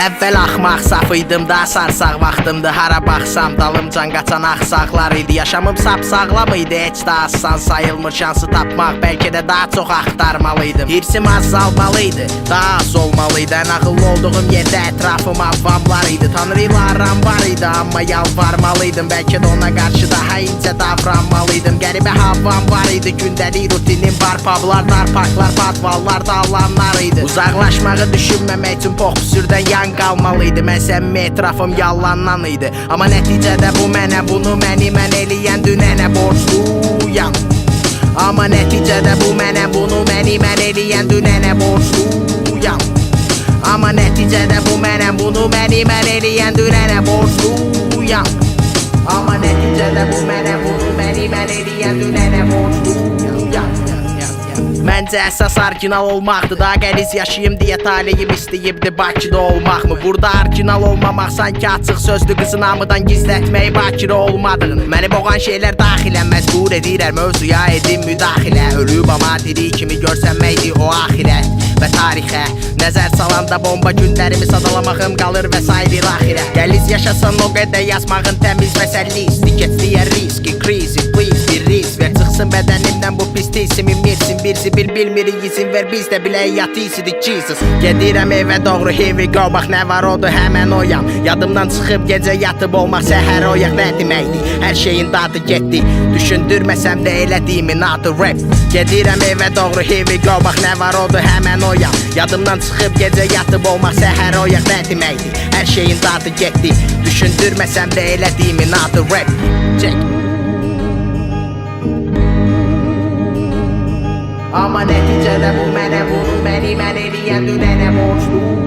Əvvəl axmaq saf idim da sarsaq vaxtımdı. Hara baxsam dalımcan qaçan axsaqlar idi. Yaşamım sapsağlam idi, heç də asan sayılmır şansı tapmaq. Bəlkə də daha çox axtarmalıydım. Hirsim azalmalıydı, daha az olmalıydı. Ən ağıllı olduğum yerdə ətrafım avamlar idi. Tanrı ilə aram var idi, amma yalvarmalıydım. Bəlkə də ona qarşı daha incə davranmalıydım. Qəribə havam var idi, gündəlik rutinim var. Pavlar, darparklar, padvallar, dağlanlar idi. Uzaqlaşmağı düşünməmək üçün poxsürdən yan qalmalıydı. Mən səmimi etrafım yalandan idi. Amma nəticədə bu mənə, bunu mən eləyən dünənə borcluyam. Amma nəticədə bu mənə, bunu mən eləyən dünənə borcluyam. Amma nəticədə bu mənə, bunu mən eləyən dünənə borcluyam. Amma nəticədə bu mənə, bunu mən eləyən dünənə borcluyam. Məncə əsas orijinal olmaqdır. Daha qəliz yaşayım deyə taleyim istəyibdi Bakıda olmaqmı? Burada orijinal olmamaq sanki açıq sözlü qızın hamıdan gizlətməyi Bakıda olmadığını. Məni boğan şeylər daxilən məcbur edirlər mövzuya edim müdaxilə. Ölüb amma diri kimi görsənməkdir o axirət və tarixə. Nəzər salanda bomba günlərimi sadalamağım qalır və sayılır axirə. Qəliz yaşasan o qədər yazmağın təmiz məsəli isti. Keçdiyə riski, krizi, please bir risk ver. Çıxsın bədənimdən bu pis tilsimin mirsin. Birisi bil bilmirik izin ver, biz də bilək yatı isidik Jesus. Gedirəm evə doğru, here we go. Bax nə var odur, həmən oyam. Yadımdan çıxıb gecə yatıb olmaq, səhər oyaq nə deməkdir? Hər şeyin dadı getdi, düşündürməsəm də elədiyimin adı rap. Gedirəm evə doğru, here we go. Bax nə var odur, həmən oyam. Yadımdan çıxıb gecə yatıb olmaq, səhər oyaq nə deməkdir? Hər şeyin dadı getdi, düşündürməsəm də elədiyimin adı rap. Check. Amma nəticədə bu mənə, bunu mən eləyən dünənə borcluyam.